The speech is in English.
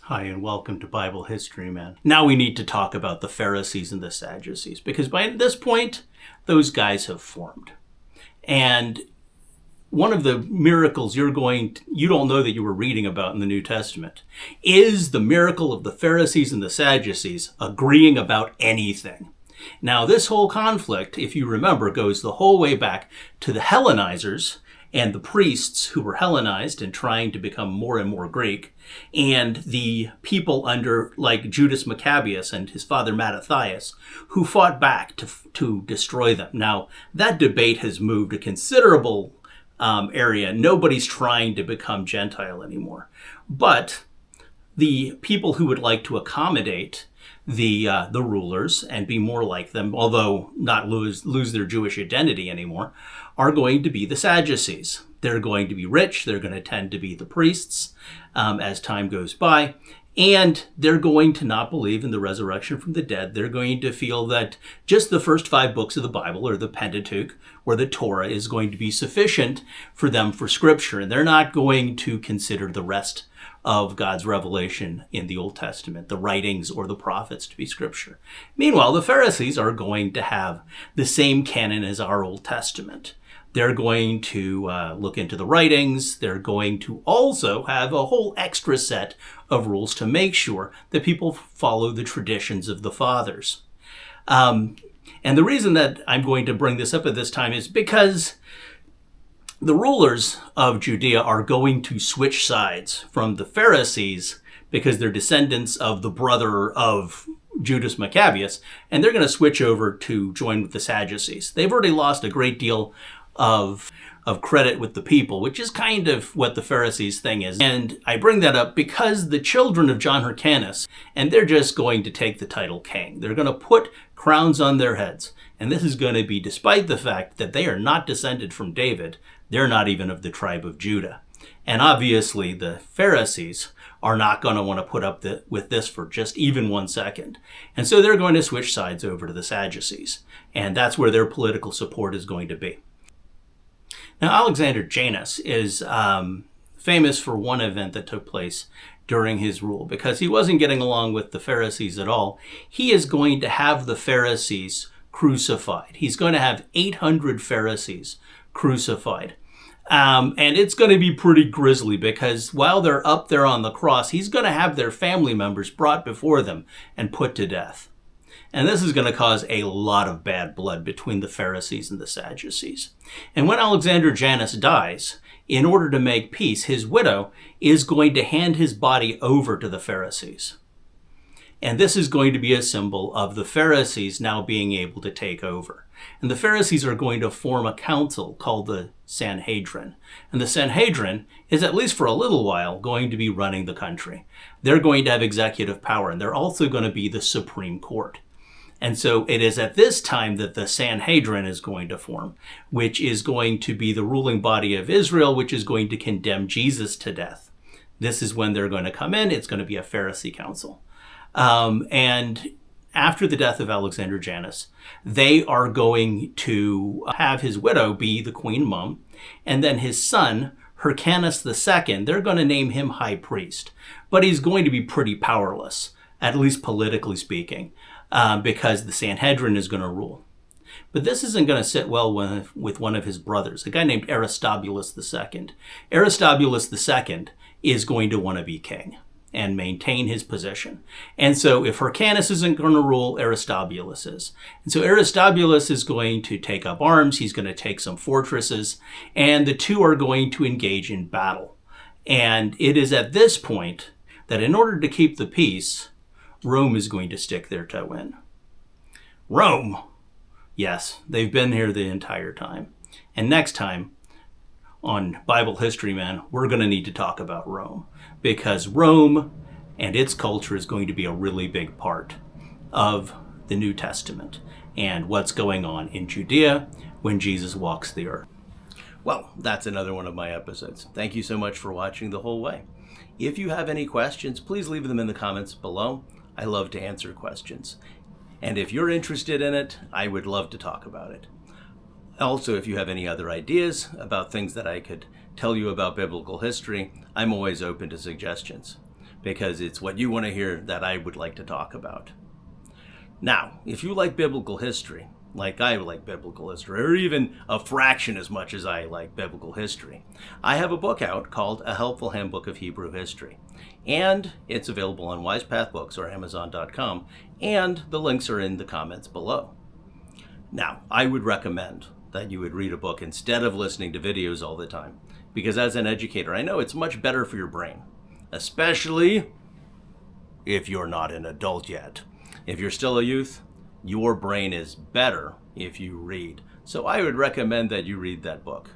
Hi, and welcome to Bible History, Man. Now we need to talk about the Pharisees and the Sadducees, because by this point, those guys have formed. And one of the miracles you don't know that you were reading about in the New Testament is the miracle of the Pharisees and the Sadducees agreeing about anything. Now, this whole conflict, if you remember, goes the whole way back to the Hellenizers and the priests who were Hellenized and trying to become more and more Greek, and the people under, like Judas Maccabeus and his father Mattathias, who fought back to destroy them. Now, that debate has moved a considerable area. Nobody's trying to become Gentile anymore. But the people who would like to accommodate the rulers and be more like them, although not lose their Jewish identity anymore, are going to be the Sadducees. They're going to be rich. They're going to tend to be the priests as time goes by. And they're going to not believe in the resurrection from the dead. They're going to feel that just the first 5 books of the Bible, or the Pentateuch, or the Torah, is going to be sufficient for them for Scripture. And they're not going to consider the rest of God's revelation in the Old Testament, the writings or the prophets, to be Scripture. Meanwhile, the Pharisees are going to have the same canon as our Old Testament. They're going to look into the writings. They're going to also have a whole extra set of rules to make sure that people follow the traditions of the fathers. And the reason that I'm going to bring this up at this time is because the rulers of Judea are going to switch sides from the Pharisees because they're descendants of the brother of Judas Maccabeus, and they're going to switch over to join with the Sadducees. They've already lost a great deal of credit with the people, which is kind of what the Pharisees thing is. And I bring that up because the children of John Hyrcanus, and they're just going to take the title king. They're going to put crowns on their heads. And this is going to be despite the fact that they are not descended from David. They're not even of the tribe of Judah. And obviously the Pharisees are not going to want to put up with this for just even 1 second. And so they're going to switch sides over to the Sadducees. And that's where their political support is going to be. Now, Alexander Jannaeus is famous for one event that took place during his rule, because he wasn't getting along with the Pharisees at all. He is going to have the Pharisees crucified. He's going to have 800 Pharisees crucified. And it's going to be pretty grisly, because while they're up there on the cross, he's going to have their family members brought before them and put to death. And this is going to cause a lot of bad blood between the Pharisees and the Sadducees. And when Alexander Jannaeus dies, in order to make peace, his widow is going to hand his body over to the Pharisees. And this is going to be a symbol of the Pharisees now being able to take over. And the Pharisees are going to form a council called the Sanhedrin. And the Sanhedrin is, at least for a little while, going to be running the country. They're going to have executive power, and they're also going to be the Supreme Court. And so it is at this time that the Sanhedrin is going to form, which is going to be the ruling body of Israel, which is going to condemn Jesus to death. This is when they're going to come in. It's going to be a Pharisee council. And after the death of Alexander Jannaeus, they are going to have his widow be the queen mum, and then his son, Hyrcanus II, they're going to name him high priest. But he's going to be pretty powerless, at least politically speaking, because the Sanhedrin is going to rule. But this isn't going to sit well with one of his brothers, a guy named Aristobulus II. Aristobulus II is going to want to be king and maintain his position. And so if Hyrcanus isn't going to rule, Aristobulus is. And so Aristobulus is going to take up arms. He's going to take some fortresses, and the two are going to engage in battle. And it is at this point that in order to keep the peace, Rome is going to stick their toe in. Rome! Yes, they've been here the entire time. And next time on Bible History, Man, we're going to need to talk about Rome, because Rome and its culture is going to be a really big part of the New Testament and what's going on in Judea when Jesus walks the earth. Well, that's another one of my episodes. Thank you so much for watching the whole way. If you have any questions, please leave them in the comments below. I love to answer questions. And if you're interested in it, I would love to talk about it. Also, if you have any other ideas about things that I could tell you about biblical history, I'm always open to suggestions because it's what you want to hear that I would like to talk about. Now, if you like biblical history, like I like biblical history, or even a fraction as much as I like biblical history, I have a book out called A Helpful Handbook of Hebrew History. And it's available on WisePath Books or Amazon.com, and the links are in the comments below. Now, I would recommend that you would read a book instead of listening to videos all the time, because as an educator, I know it's much better for your brain, especially if you're not an adult yet. If you're still a youth, your brain is better if you read. So I would recommend that you read that book.